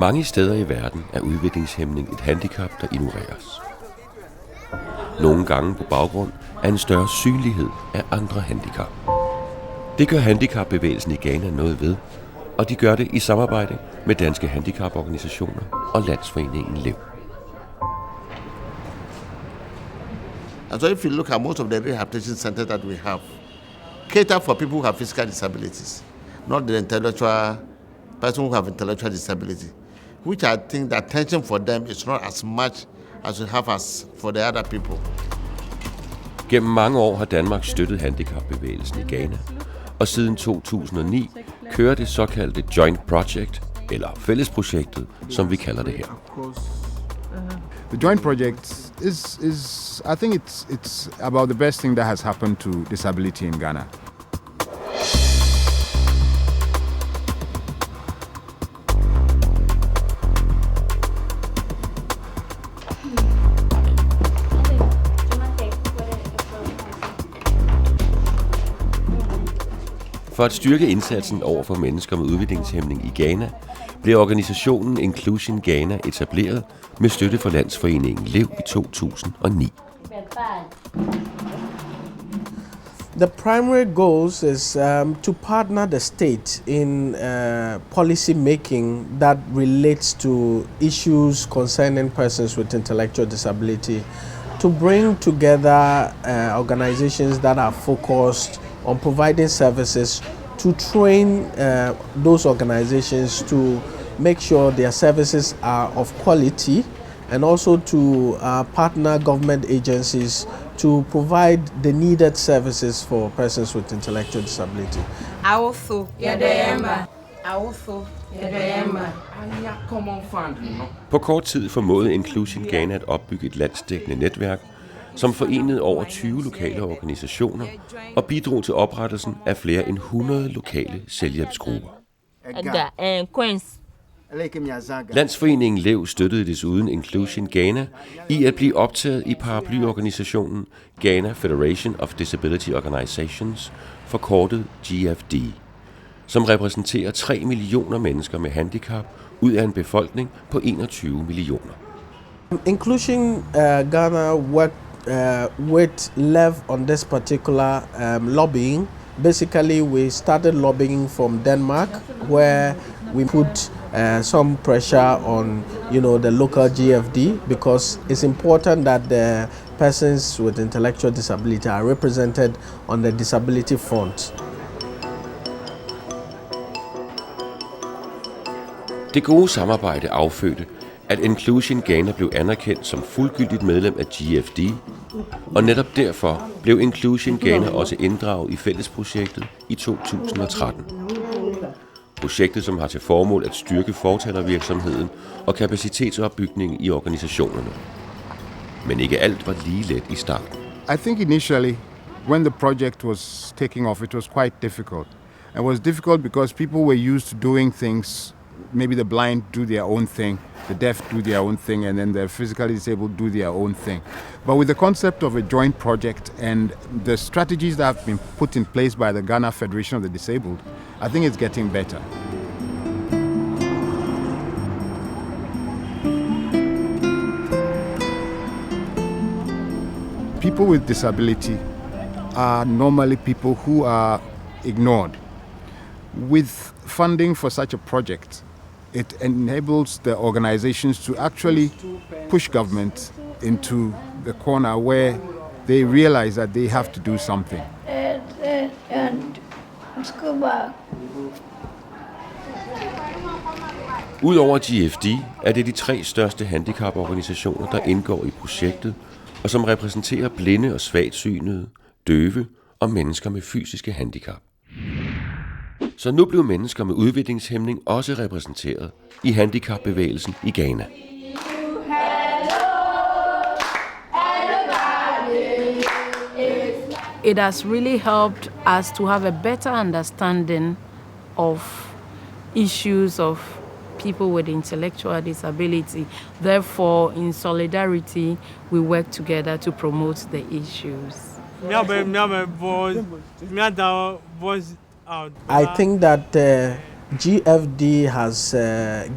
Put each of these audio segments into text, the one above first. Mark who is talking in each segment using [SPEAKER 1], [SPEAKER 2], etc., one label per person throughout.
[SPEAKER 1] Mange steder i verden er udviklingshæmning et handicap, der ignoreres. Nogle gange på baggrund af en større synlighed af andre handicap. Det gør handicapbevægelsen i Ghana noget ved, og de gør det i samarbejde med danske handicaporganisationer og Landsforeningen LEV.
[SPEAKER 2] And so if you look at most of the rehabilitation centers that we have, cater for people who have physical disabilities, not the intellectual person who have intellectual disability, which I think the attention for them is not as much as we have as for the other people.
[SPEAKER 1] Gennem mange år har Danmark støttet handicapbevægelsen i Ghana, og siden 2009 kører det såkaldte Projekt, eller Fællesprojektet, som vi kalder det her.
[SPEAKER 3] The Projekt is I think it's about the best thing that has happened to disability in Ghana.
[SPEAKER 1] For at styrke indsatsen over for mennesker med udviklingshæmning i Ghana, blev organisationen Inclusion Ghana etableret med støtte fra Landsforeningen LEV i 2009.
[SPEAKER 4] The primary goals is to partner the state in policy making that relates to issues concerning persons with intellectual disability, to bring together organizations that are focused on providing services, to train those organizations to make sure their services are of quality, and also to partner government agencies to provide the needed services for persons with intellectual disability.
[SPEAKER 1] På kort tid formåede Inclusion Ghana at opbygge et landsdækkende netværk, som forenede over 20 lokale organisationer og bidrog til oprettelsen af flere end 100 lokale selvhjælpsgrupper. Landsforeningen LEV støttede desuden Inclusion Ghana i at blive optaget i paraplyorganisationen Ghana Federation of Disability Organizations, forkortet GFD, som repræsenterer 3 millioner mennesker med handicap ud af en befolkning på 21 millioner.
[SPEAKER 4] Inclusion Ghana worked with LEV on this particular lobbying. Basically, we started lobbying from Denmark, where we put some pressure on, the local GFD, because it's important that the persons with intellectual disability are represented on the disability front.
[SPEAKER 1] Det gode samarbejde affødte, at Inclusion Ghana blev anerkendt som fuldgyldigt medlem af GFD, og netop derfor blev Inclusion Ghana også inddraget i Fællesprojektet i 2013. Projektet, som har til formål at styrke fortalervirksomheden og kapacitetsopbygningen i organisationerne. Men ikke alt var lige let i starten.
[SPEAKER 3] I think initially, when the project was taking off, it was quite difficult. It was difficult because people were used to doing things. Maybe the blind do their own thing, the deaf do their own thing, and then the physically disabled do their own thing. But with the concept of a joint project and the strategies that have been put in place by the Ghana Federation of the Disabled, I think it's getting better. People with disability are normally people who are ignored. With funding for such a project, it enables the organizations to actually push government into the corner where they realize that they have to do something.
[SPEAKER 1] Udover GFD er det de 3 største handicaporganisationer, der indgår i projektet, og som repræsenterer blinde og svagsynede, døve og mennesker med fysiske handicap. Så nu blev mennesker med udviklingshæmning også repræsenteret i handicapbevægelsen i Ghana.
[SPEAKER 5] It has really helped us to have a better understanding of issues of people with intellectual disability. Therefore, in solidarity, we work together to promote the issues.
[SPEAKER 4] I think that GFD has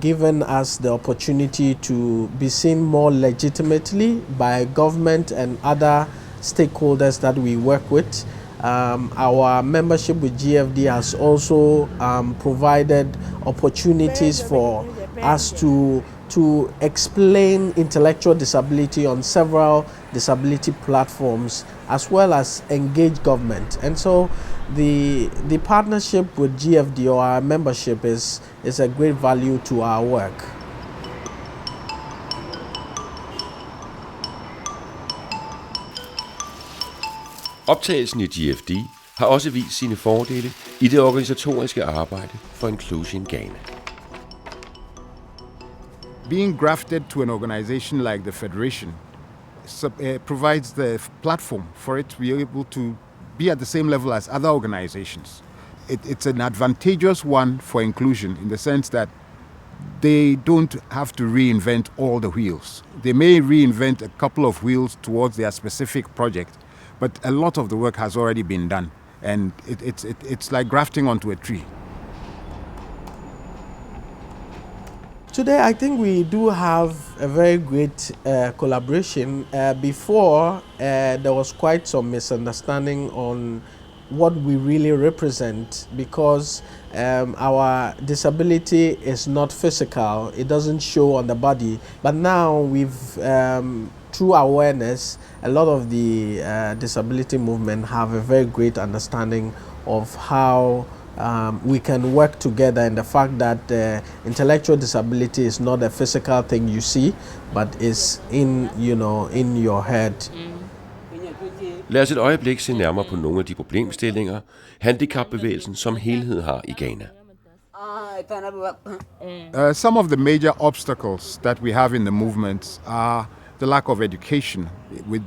[SPEAKER 4] given us the opportunity to be seen more legitimately by government and other stakeholders that we work with. Our membership with GFD has also provided opportunities for us to explain intellectual disability on several disability platforms, as well as engage government. And so the partnership with GFD, or our membership, is a great value to our work.
[SPEAKER 1] Optagelsen i GFD har også vist sine fordele i det organisatoriske arbejde for Inclusion Ghana.
[SPEAKER 3] Being grafted to an organization like the Federation provides the platform for it to be able to be at the same level as other organizations. It's an advantageous one for inclusion in the sense that they don't have to reinvent all the wheels. They may reinvent a couple of wheels towards their specific project, but a lot of the work has already been done, and it's like grafting onto a tree.
[SPEAKER 4] Today, I think we do have a very great collaboration. Before, there was quite some misunderstanding on what we really represent, because our disability is not physical. It doesn't show on the body. But now we've, through awareness, a lot of the disability movement have a very great understanding of how we can work together, and the fact that intellectual disability is not a physical thing you see, but is in your head.
[SPEAKER 1] Lad os et øjeblik se nærmere på nogle af de problemstillinger, handicapbevægelsen som helhed har i Ghana.
[SPEAKER 3] Some of the major obstacles that we have in the movement are the lack of education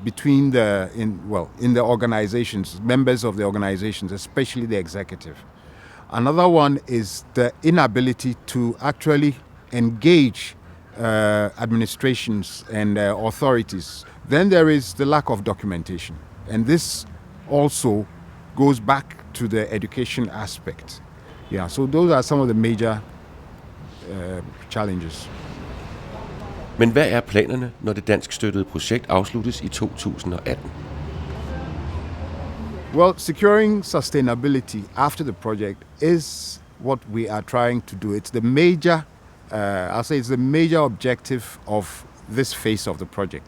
[SPEAKER 3] between in the organizations, members of the organizations, especially the executive. Another one is the inability to actually engage administrations and authorities. Then there is the lack of documentation. And this also goes back to the education aspect. Yeah, so those are some of the major challenges.
[SPEAKER 1] Men hvad er planerne, når det dansk støttede projekt afsluttes i 2018?
[SPEAKER 3] Well, securing sustainability after the project is what we are trying to do. It's the major, it's the major objective of this phase of the project.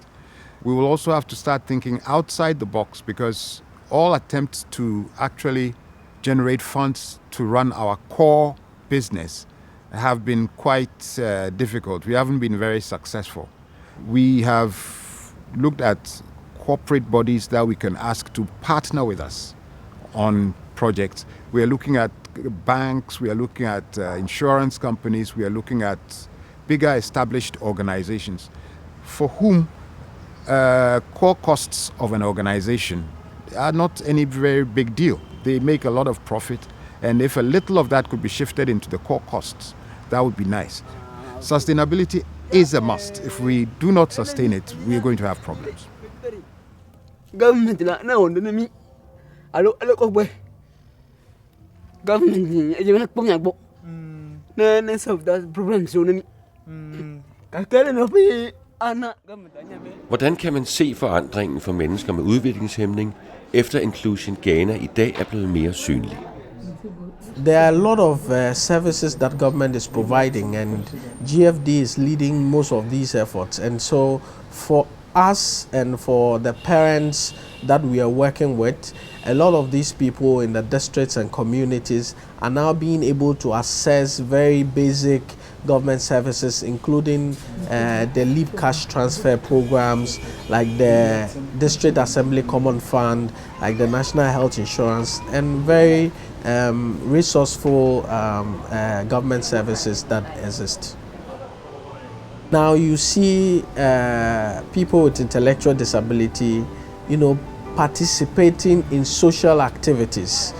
[SPEAKER 3] We will also have to start thinking outside the box, because all attempts to actually generate funds to run our core business have been quite difficult. We haven't been very successful. We have looked at corporate bodies that we can ask to partner with us on projects. We are looking at banks, we are looking at insurance companies, we are looking at bigger established organizations for whom core costs of an organization are not any very big deal. They make a lot of profit, and if a little of that could be shifted into the core costs, that would be nice. Sustainability is a must. If we do not sustain it, we are going to have problems.
[SPEAKER 6] Government na wonde na mi alo ko boy government e jena ko nyagbo na solve that problem so na mi ka kale no fi ana government anyame.
[SPEAKER 1] Hvordan kan man se forandringen for mennesker med udviklingshæmning, efter Inclusion Ghana i dag er blevet mere synlig?
[SPEAKER 4] There are a lot of services that government is providing, and GFD is leading most of these efforts. And so for us and for the parents that we are working with, a lot of these people in the districts and communities are now being able to access very basic government services, including the LEV cash transfer programs, like the District Assembly Common Fund, like the National Health Insurance, and very resourceful government services that exist. Now you see people with intellectual disability, participating in social activities.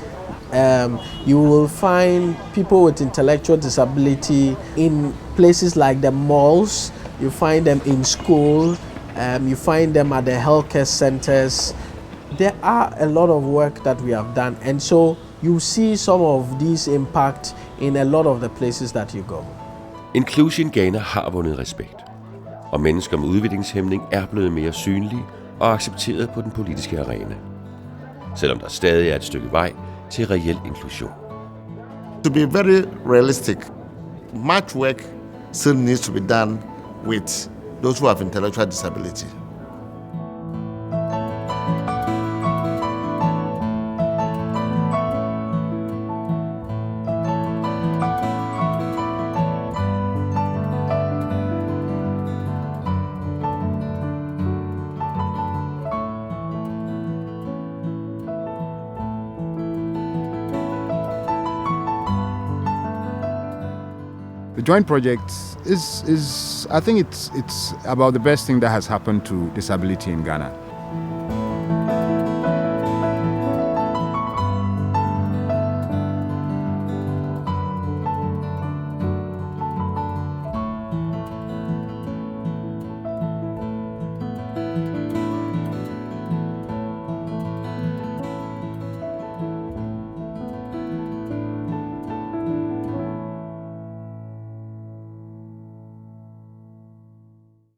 [SPEAKER 4] You will find people with intellectual disability in places like the malls, you find them in school, you find them at the healthcare centers. There are a lot of work that we have done, and so you see some of these impact in a lot of the places that you go.
[SPEAKER 1] Inclusion Ghana har vundet respekt, og mennesker med udviklingshæmning er blevet mere synlige og accepteret på den politiske arena. Selvom der stadig er et stykke vej til reel inklusion.
[SPEAKER 2] To be very realistic, much work still needs to be done with those who have intellectual disability.
[SPEAKER 3] The joint project is I think it's about the best thing that has happened to disability in Ghana.